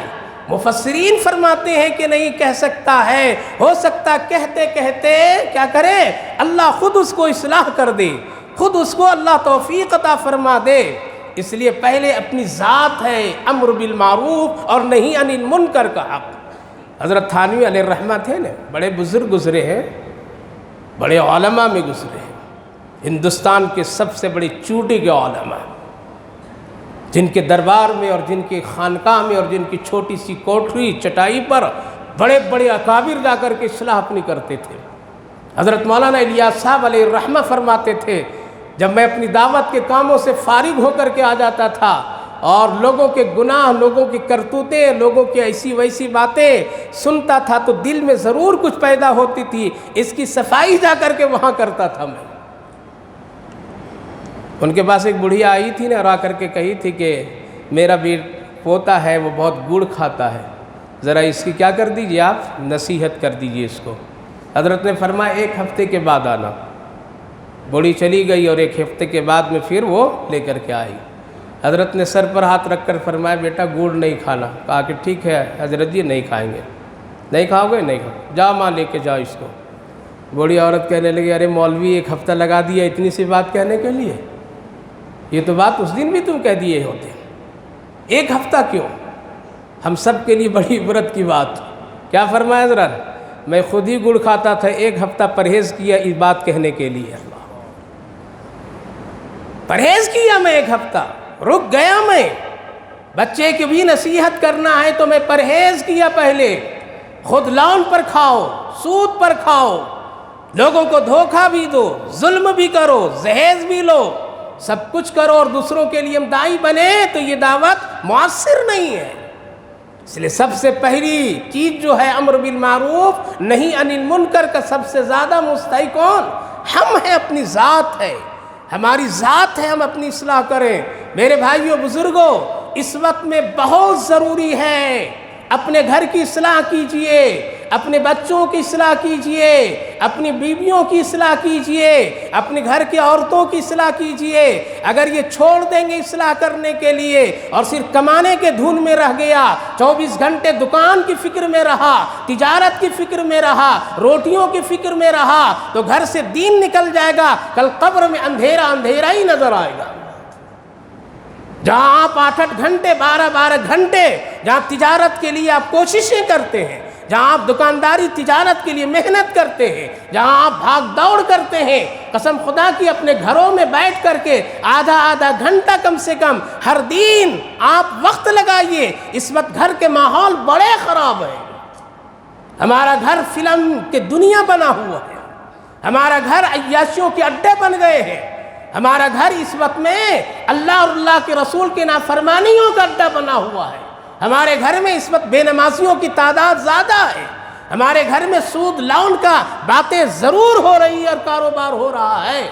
Speaker 1: مفسرین فرماتے ہیں کہ نہیں کہہ سکتا ہے، ہو سکتا کہتے کہتے کیا کرے، اللہ خود اس کو اصلاح کر دے، خود اس کو اللہ توفیق عطا فرما دے۔ اس لیے پہلے اپنی ذات ہے امر بالمعروف اور نہی عن المنکر کا حق۔ حضرت تھانوی علیہ الرحمہ تھے نا، بڑے بزرگ گزرے ہیں، بڑے علماء میں گزرے ہیں، ہندوستان کے سب سے بڑی چوٹی کے علماء، جن کے دربار میں اور جن کے خانقاہ میں اور جن کی چھوٹی سی کوٹھری چٹائی پر بڑے بڑے اکابر جا کر کے اصلاح اپنی کرتے تھے۔ حضرت مولانا الیاس صاحب علیہ الرحمہ فرماتے تھے جب میں اپنی دعوت کے کاموں سے فارغ ہو کر کے آ جاتا تھا اور لوگوں کے گناہ، لوگوں کی کرتوتیں، لوگوں کی ایسی ویسی باتیں سنتا تھا تو دل میں ضرور کچھ پیدا ہوتی تھی، اس کی صفائی جا کر کے وہاں کرتا تھا میں۔ ان کے پاس ایک بڑھیا آئی تھی نا اور آ کر کے کہی تھی کہ میرا پوتا ہے وہ بہت گڑ کھاتا ہے، ذرا اس کی کیا کر دیجئے، آپ نصیحت کر دیجئے اس کو۔ حضرت نے فرمایا 1 ہفتے کے بعد آنا۔ بوڑھی چلی گئی اور 1 ہفتے کے بعد میں پھر وہ لے کر کے آئی۔ حضرت نے سر پر ہاتھ رکھ کر فرمایا بیٹا گڑ نہیں کھانا۔ کہا کہ ٹھیک ہے حضرت جی نہیں کھائیں گے۔ نہیں کھاؤ گے؟ نہیں کھاؤ، جاؤ ماں لے کے جاؤ اس کو۔ بوڑھی عورت کہنے لگی ارے مولوی 1 ہفتہ لگا دیا اتنی سی بات کہنے کے لیے، یہ تو بات اس دن بھی تم کہہ دیے ہوتے، 1 ہفتہ کیوں؟ ہم سب کے لیے بڑی عبرت کی بات۔ کیا فرمایا حضرت؟ میں خود ہی گڑ کھاتا تھا، 1 ہفتہ پرہیز کیا اس بات کہنے کے لیے۔ اللہ پرہیز کیا میں 1 ہفتہ، رک گیا میں، بچے کی بھی نصیحت کرنا ہے تو میں پرہیز کیا پہلے۔ خود لون پر کھاؤ، سود پر کھاؤ، لوگوں کو دھوکہ بھی دو، ظلم بھی کرو، جہیز بھی لو، سب کچھ کرو اور دوسروں کے لیے ہم داعی بنے تو یہ دعوت مؤثر نہیں ہے۔ اس لیے سب سے پہلی چیز جو ہے امر بالمعروف نہی عن المنکر کا سب سے زیادہ مستحق کون؟ ہم ہیں، اپنی ذات ہے۔ ہماری ذات ہے ہم اپنی اصلاح کریں۔ میرے بھائیوں بزرگوں، اس وقت میں بہت ضروری ہے اپنے گھر کی اصلاح کیجئے، اپنے بچوں کی اصلاح کیجئے، اپنی بیویوں کی اصلاح کیجئے، اپنے گھر کی عورتوں کی اصلاح کیجئے۔ اگر یہ چھوڑ دیں گے اصلاح کرنے کے لیے اور صرف کمانے کے دھن میں رہ گیا، 24 گھنٹے دکان کی فکر میں رہا، تجارت کی فکر میں رہا، روٹیوں کی فکر میں رہا، تو گھر سے دین نکل جائے گا، کل قبر میں اندھیرا اندھیرا ہی نظر آئے گا۔ جہاں آپ 8 گھنٹے 12 گھنٹے جہاں تجارت کے لیے آپ کوششیں کرتے ہیں، جہاں آپ دکانداری تجارت کے لیے محنت کرتے ہیں، جہاں آپ بھاگ دوڑ کرتے ہیں، قسم خدا کی اپنے گھروں میں بیٹھ کر کے آدھا گھنٹہ کم سے کم ہر دن آپ وقت لگائیے۔ اس وقت گھر کے ماحول بڑے خراب ہیں۔ ہمارا گھر فلم کے دنیا بنا ہوا ہے، ہمارا گھر عیاشیوں کے اڈے بن گئے ہیں، ہمارا گھر اس وقت میں اللہ اور اللہ کے رسول کے نافرمانیوں کا اڈا بنا ہوا ہے۔ ہمارے گھر میں اس وقت بے نمازیوں کی تعداد زیادہ ہے، ہمارے گھر میں سود لون کا باتیں ضرور ہو رہی ہے اور کاروبار ہو رہا ہے،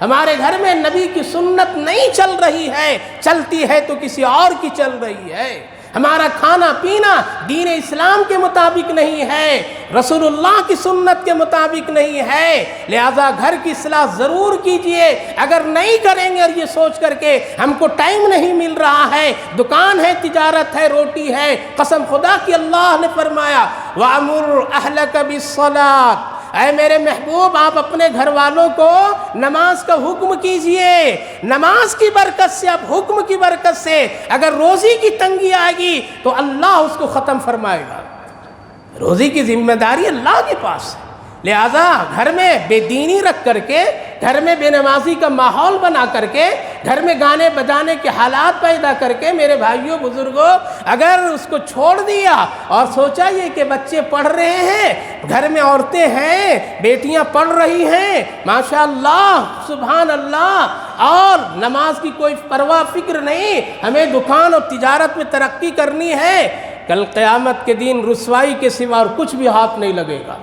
Speaker 1: ہمارے گھر میں نبی کی سنت نہیں چل رہی ہے، چلتی ہے تو کسی اور کی چل رہی ہے، ہمارا کھانا پینا دین اسلام کے مطابق نہیں ہے، رسول اللہ کی سنت کے مطابق نہیں ہے۔ لہذا گھر کی اصلاح ضرور کیجئے۔ اگر نہیں کریں گے اور یہ سوچ کر کے ہم کو ٹائم نہیں مل رہا ہے، دکان ہے، تجارت ہے، روٹی ہے، قسم خدا کی اللہ نے فرمایا وَأَمُرْ أَهْلَكَ بِالصَّلَاةِ، اے میرے محبوب آپ اپنے گھر والوں کو نماز کا حکم کیجئے۔ نماز کی برکت سے، اب حکم کی برکت سے اگر روزی کی تنگی آئے گی تو اللہ اس کو ختم فرمائے گا۔ روزی کی ذمہ داری اللہ کے پاس ہے، لہذا گھر میں بے دینی رکھ کر کے، گھر میں بے نمازی کا ماحول بنا کر کے، گھر میں گانے بجانے کے حالات پیدا کر کے، میرے بھائیوں بزرگوں، اگر اس کو چھوڑ دیا اور سوچا یہ کہ بچے پڑھ رہے ہیں، گھر میں عورتیں ہیں، بیٹیاں پڑھ رہی ہیں، ماشاءاللہ سبحان اللہ، اور نماز کی کوئی پرواہ فکر نہیں، ہمیں دکان اور تجارت میں ترقی کرنی ہے، کل قیامت کے دن رسوائی کے سوا اور کچھ بھی ہاتھ نہیں لگے گا،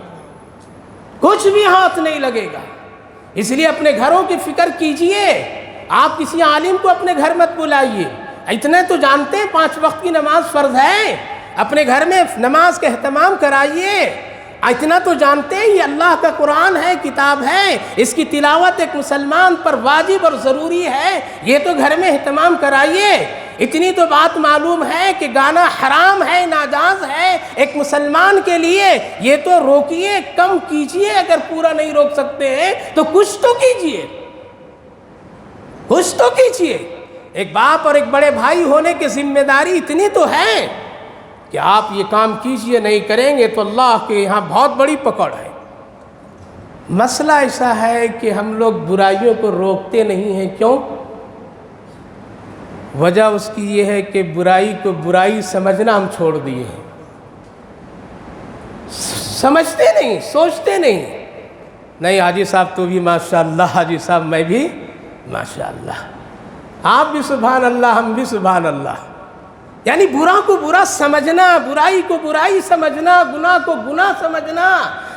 Speaker 1: کچھ بھی ہاتھ نہیں لگے گا۔ اس لیے اپنے گھروں کی فکر کیجئے۔ آپ کسی عالم کو اپنے گھر مت بلائیے، اتنے تو جانتے ہیں 5 وقت کی نماز فرض ہے، اپنے گھر میں نماز کا اہتمام کرائیے۔ اتنا تو جانتے ہیں یہ اللہ کا قرآن ہے، کتاب ہے، اس کی تلاوت ایک مسلمان پر واجب اور ضروری ہے، یہ تو گھر میں اہتمام کرائیے۔ اتنی تو بات معلوم ہے کہ گانا حرام ہے، ناجائز ہے ایک مسلمان کے لیے، یہ تو روکیے، کم کیجئے، اگر پورا نہیں روک سکتے ہیں تو کچھ تو کیجئے، کچھ تو کیجئے۔ ایک باپ اور ایک بڑے بھائی ہونے کی ذمہ داری اتنی تو ہے کہ آپ یہ کام کیجئے، نہیں کریں گے تو اللہ کے یہاں بہت بڑی پکڑ ہے۔ مسئلہ ایسا ہے کہ ہم لوگ برائیوں کو روکتے نہیں ہیں، کیوں؟ وجہ اس کی یہ ہے کہ برائی کو برائی سمجھنا ہم چھوڑ دیے ہیں، سمجھتے نہیں، سوچتے نہیں حاجی صاحب تو بھی ماشاءاللہ، حاجی صاحب میں بھی ماشاءاللہ، آپ بھی سبحان اللہ، ہم بھی سبحان اللہ، یعنی برا کو برا سمجھنا، برائی کو برائی سمجھنا، گناہ کو گناہ سمجھنا،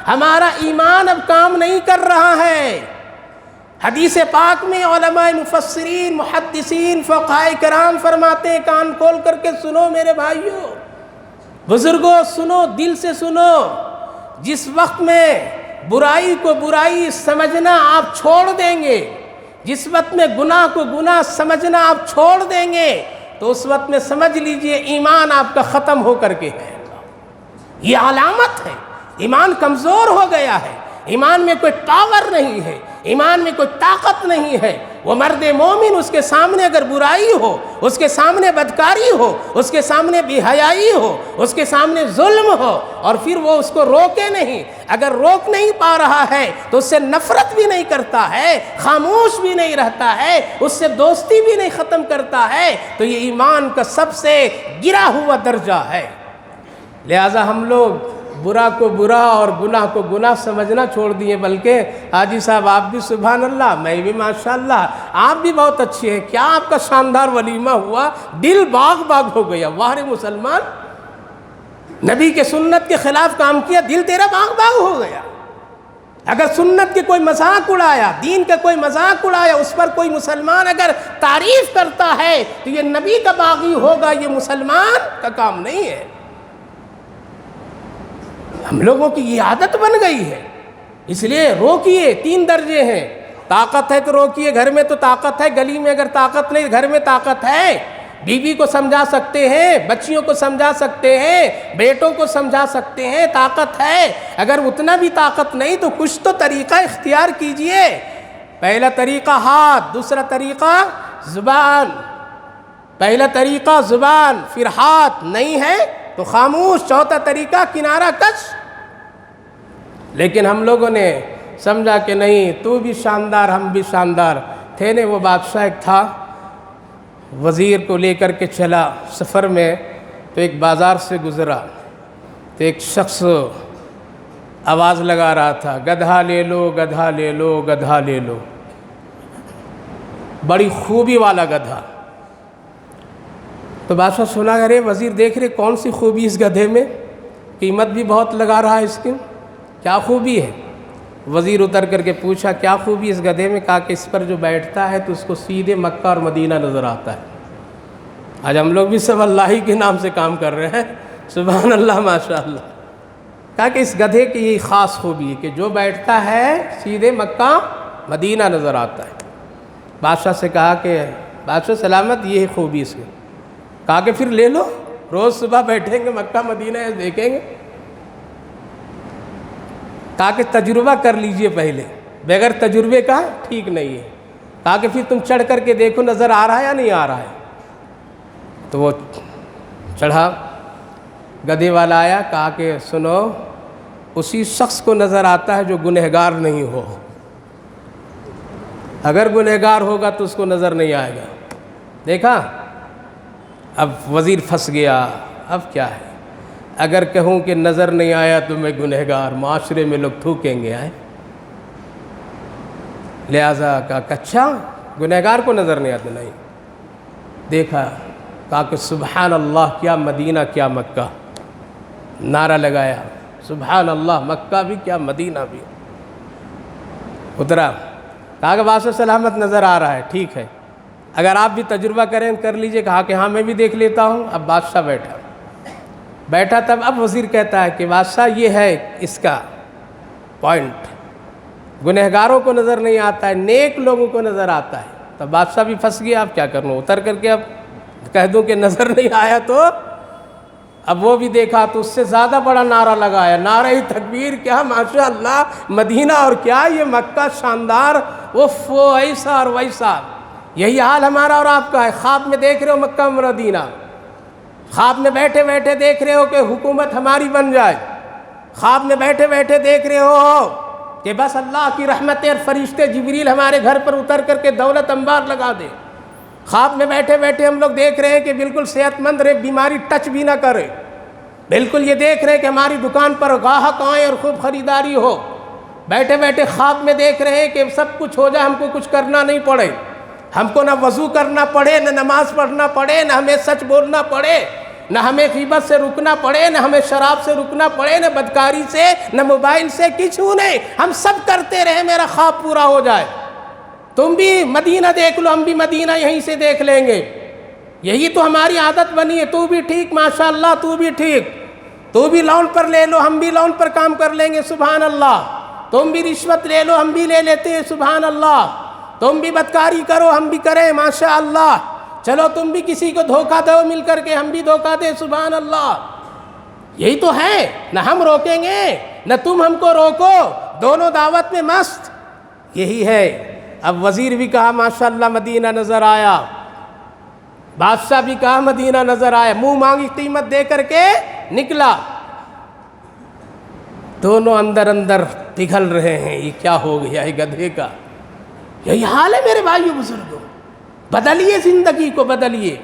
Speaker 1: ہمارا ایمان اب کام نہیں کر رہا ہے۔ حدیث پاک میں علماء مفسرین، محدثین، فقہاء کرام فرماتے ہیں، کان کھول کر کے سنو میرے بھائیوں بزرگوں، سنو، دل سے سنو، جس وقت میں برائی کو برائی سمجھنا آپ چھوڑ دیں گے، جس وقت میں گناہ کو گناہ سمجھنا آپ چھوڑ دیں گے، تو اس وقت میں سمجھ لیجئے ایمان آپ کا ختم ہو کر کے ہے۔ یہ علامت ہے، ایمان کمزور ہو گیا ہے، ایمان میں کوئی پاور نہیں ہے، ایمان میں کوئی طاقت نہیں ہے۔ وہ مرد مومن، اس کے سامنے اگر برائی ہو، اس کے سامنے بدکاری ہو، اس کے سامنے بے حیائی ہو، اس کے سامنے ظلم ہو، اور پھر وہ اس کو روکے نہیں، اگر روک نہیں پا رہا ہے تو اس سے نفرت بھی نہیں کرتا ہے، خاموش بھی نہیں رہتا ہے، اس سے دوستی بھی نہیں ختم کرتا ہے، تو یہ ایمان کا سب سے گرا ہوا درجہ ہے۔ لہذا ہم لوگ برا کو برا اور گناہ کو گناہ سمجھنا چھوڑ دیے، بلکہ حاجی صاحب آپ بھی سبحان اللہ، میں بھی ماشاءاللہ، آپ بھی بہت اچھے ہیں، کیا آپ کا شاندار ولیمہ ہوا، دل باغ باغ ہو گیا، واہ رے مسلمان، نبی کے سنت کے خلاف کام کیا، دل تیرا باغ باغ ہو گیا، اگر سنت کے کوئی مذاق اڑایا، دین کا کوئی مذاق اڑایا، اس پر کوئی مسلمان اگر تعریف کرتا ہے تو یہ نبی کا باغی ہوگا، یہ مسلمان کا کام نہیں ہے۔ ہم لوگوں کی یہ عادت بن گئی ہے، اس لیے روکیے۔ 3 درجے ہیں، طاقت ہے تو روکیے، گھر میں تو طاقت ہے، گلی میں اگر طاقت نہیں گھر میں طاقت ہے، بیوی کو سمجھا سکتے ہیں، بچیوں کو سمجھا سکتے ہیں، بیٹوں کو سمجھا سکتے ہیں، طاقت ہے۔ اگر اتنا بھی طاقت نہیں تو کچھ تو طریقہ اختیار کیجئے۔ پہلا طریقہ ہاتھ، دوسرا طریقہ زبان۔ پہلا طریقہ زبان، پھر ہاتھ، نہیں ہے تو خاموش، چوتھا طریقہ کنارہ کش۔ لیکن ہم لوگوں نے سمجھا کہ نہیں، تو بھی شاندار ہم بھی شاندار تھے۔ نے وہ بادشاہ ایک تھا، وزیر کو لے کر کے چلا سفر میں، تو ایک بازار سے گزرا تو ایک شخص آواز لگا رہا تھا، گدھا لے لو گدھا لے لو گدھا لے لو، بڑی خوبی والا گدھا۔ تو بادشاہ سنا، ارے وزیر دیکھ رہے کون سی خوبی اس گدھے میں، قیمت بھی بہت لگا رہا ہے اس کی، کیا خوبی ہے؟ وزیر اتر کر کے پوچھا کیا خوبی اس گدھے میں؟ کہا کہ اس پر جو بیٹھتا ہے تو اس کو سیدھے مکہ اور مدینہ نظر آتا ہے۔ آج ہم لوگ بھی سب اللہ ہی کے نام سے کام کر رہے ہیں، سبحان اللہ ماشاءاللہ۔ کہا کہ اس گدھے کی یہ خاص خوبی ہے کہ جو بیٹھتا ہے سیدھے مکہ مدینہ نظر آتا ہے۔ بادشاہ سے کہا کہ بادشاہ سلامت، یہ خوبی اس کی۔ کہا کہ پھر لے لو، روز صبح بیٹھیں گے مکہ مدینہ دیکھیں گے۔ کہا کہ تجربہ کر لیجئے پہلے، بغیر تجربے کا ٹھیک نہیں ہے۔ کہا کہ پھر تم چڑھ کر کے دیکھو نظر آ رہا ہے یا نہیں آ رہا ہے؟ تو وہ چڑھا، گدھے والا آیا، کہا کہ سنو، اسی شخص کو نظر آتا ہے جو گنہگار نہیں ہو، اگر گنہگار ہوگا تو اس کو نظر نہیں آئے گا۔ دیکھا، اب وزیر پھنس گیا، اب کیا ہے؟ اگر کہوں کہ نظر نہیں آیا تو میں گنہگار، معاشرے میں لوگ تھوکیں گے، لہذا کہا اچھا گنہگار کو نظر نہیں آتا؟ نہیں۔ دیکھا، کہا کہ سبحان اللہ، کیا مدینہ کیا مکہ، نعرہ لگایا، سبحان اللہ، مکہ بھی کیا مدینہ بھی۔ اترا، کہا کہ بادشاہ سلامت نظر آ رہا ہے، ٹھیک ہے، اگر آپ بھی تجربہ کریں کر لیجئے۔ کہا کہ ہاں میں بھی دیکھ لیتا ہوں۔ اب بادشاہ بیٹھا تب اب وزیر کہتا ہے کہ بادشاہ یہ ہے اس کا پوائنٹ، گنہگاروں کو نظر نہیں آتا ہے، نیک لوگوں کو نظر آتا ہے۔ تب بادشاہ بھی پھنس گیا، اب کیا کروں؟ اتر کر کے اب کہہ دوں کہ نظر نہیں آیا تو؟ اب وہ بھی دیکھا تو اس سے زیادہ بڑا نعرہ لگایا، نعرہ تکبیر، کیا ماشاءاللہ مدینہ اور کیا یہ مکہ شاندار، وہ ایسا اور ویسا۔ یہی حال ہمارا اور آپ کا ہے، خواب میں دیکھ رہے ہو مکہ مدینہ، خواب میں بیٹھے بیٹھے دیکھ رہے ہو کہ حکومت ہماری بن جائے، خواب میں بیٹھے بیٹھے دیکھ رہے ہو کہ بس اللہ کی رحمتیں اور فرشتے جبریل ہمارے گھر پر اتر کر کے دولت انبار لگا دے۔ خواب میں بیٹھے بیٹھے ہم لوگ دیکھ رہے ہیں کہ بالکل صحت مند رہے، بیماری ٹچ بھی نہ کرے، بالکل یہ دیکھ رہے ہیں کہ ہماری دکان پر گاہک آئیں اور خوب خریداری ہو۔ بیٹھے بیٹھے خواب میں دیکھ رہے ہیں کہ سب کچھ ہو جائے، ہم کو کچھ کرنا نہیں پڑے، ہم کو نہ وضو کرنا پڑے، نہ نماز پڑھنا پڑے، نہ ہمیں سچ بولنا پڑے، نہ ہمیں غیبت سے رکنا پڑے، نہ ہمیں شراب سے رکنا پڑے، نہ بدکاری سے، نہ موبائل سے، کچھ نہیں، ہم سب کرتے رہے، میرا خواب پورا ہو جائے۔ تم بھی مدینہ دیکھ لو، ہم بھی مدینہ یہیں سے دیکھ لیں گے، یہی تو ہماری عادت بنی ہے۔ تو بھی ٹھیک ماشاءاللہ، تو بھی ٹھیک، تو بھی لون پر لے لو، ہم بھی لون پر کام کر لیں گے، سبحان اللہ۔ تم بھی رشوت لے لو، ہم بھی لے لیتے ہیں، سبحان اللہ۔ تم بھی بدکاری کرو، ہم بھی کریں، ماشاءاللہ۔ چلو تم بھی کسی کو دھوکہ دو مل کر کے، ہم بھی دھوکہ دیں، سبحان اللہ۔ یہی تو ہے، نہ ہم روکیں گے نہ تم ہم کو روکو، دونوں دعوت میں مست، یہی ہے۔ اب وزیر بھی کہا ماشاءاللہ مدینہ نظر آیا، بادشاہ بھی کہا مدینہ نظر آیا، منہ مانگی قیمت دے کر کے نکلا۔ دونوں اندر اندر پگھل رہے ہیں، یہ کیا ہو گیا ہے گدھے کا۔ یہی حال ہے میرے بھائیو بزرگوں، بدلیے زندگی کو، بدلیے۔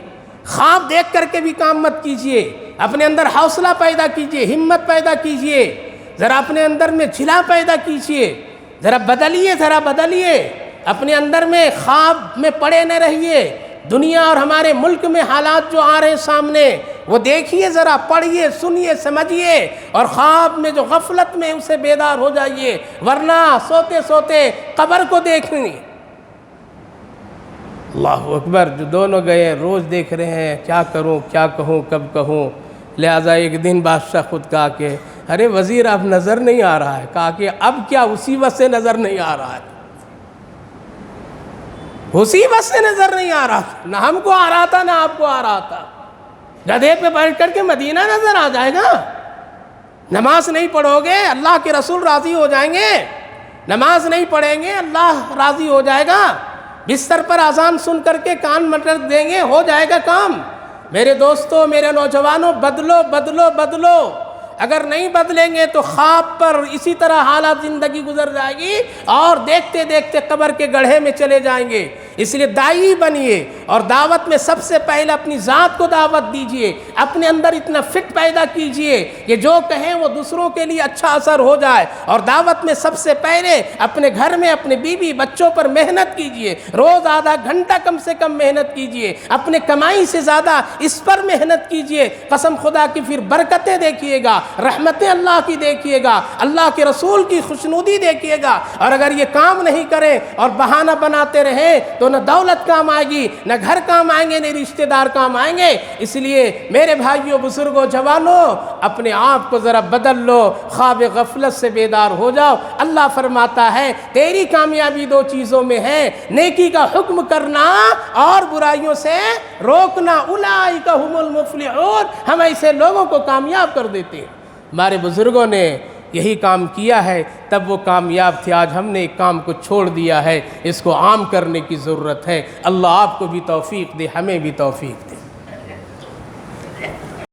Speaker 1: خواب دیکھ کر کے بھی کام مت کیجئے، اپنے اندر حوصلہ پیدا کیجئے، ہمت پیدا کیجئے، ذرا اپنے اندر میں جھلا پیدا کیجئے، ذرا بدلیے، ذرا بدلیے، اپنے اندر میں خواب میں پڑے نہ رہیے، دنیا اور ہمارے ملک میں حالات جو آ رہے ہیں سامنے، وہ دیکھیے ذرا، پڑھیے، سنیے، سمجھیے، اور خواب میں جو غفلت میں اسے بیدار ہو جائیے، ورنہ سوتے سوتے قبر کو دیکھیں۔ اللہ اکبر، جو دونوں گئے روز دیکھ رہے ہیں کیا کروں، کیا کہوں، کب کہوں۔ لہٰذا ایک دن بادشاہ خود کہا کہ ارے وزیر اب نظر نہیں آ رہا ہے۔ کہا کہ اب کیا اسی وقت سے نظر نہیں آ رہا ہے، اسی وقت سے نظر نہیں آ رہا، نہ ہم کو آ رہا تھا نہ آپ کو آ رہا تھا۔ گدھے پہ بیٹھ کر کے مدینہ نظر آ جائے گا؟ نماز نہیں پڑھو گے اللہ کے رسول راضی ہو جائیں گے، نماز نہیں پڑھیں گے اللہ راضی ہو جائے گا، بستر پر اذان سن کر کے کان مٹک دیں گے ہو جائے گا کام۔ میرے دوستوں، میرے نوجوانوں، بدلو بدلو بدلو، اگر نہیں بدلیں گے تو خواب پر اسی طرح حالات زندگی گزر جائے گی اور دیکھتے دیکھتے قبر کے گڑھے میں چلے جائیں گے۔ اس لیے داعی بنیے اور دعوت میں سب سے پہلے اپنی ذات کو دعوت دیجئے، اپنے اندر اتنا فٹ پیدا کیجئے کہ جو کہیں وہ دوسروں کے لیے اچھا اثر ہو جائے، اور دعوت میں سب سے پہلے اپنے گھر میں اپنے بیوی بچوں پر محنت کیجئے، روز آدھا گھنٹہ کم سے کم محنت کیجئے، اپنے کمائی سے زیادہ اس پر محنت کیجئے، قسم خدا کی پھر برکتیں دیکھیے گا، رحمتیں اللہ کی دیکھیے گا، اللہ کے رسول کی خوشنودی دیکھیے گا۔ اور اگر یہ کام نہیں کریں اور بہانہ بناتے رہیں تو نہ دولت کام آئے گی، نہ گھر کام آئیں گے، نہ رشتہ دار کام آئیں گے۔ اس لیے میرے بھائیوں، بزرگوں، جوانوں، اپنے آپ کو ذرا بدل لو، خواب غفلت سے بیدار ہو جاؤ۔ اللہ فرماتا ہے تیری کامیابی دو چیزوں میں ہے، نیکی کا حکم کرنا اور برائیوں سے روکنا، اولئک ھم المفلحون۔ ہم ایسے لوگوں کو کامیاب کر دیتے ہیں۔ ہمارے بزرگوں نے یہی کام کیا ہے، تب وہ کامیاب تھے۔ آج ہم نے ایک کام کو چھوڑ دیا ہے، اس کو عام کرنے کی ضرورت ہے۔ اللہ آپ کو بھی توفیق دے، ہمیں بھی توفیق دے۔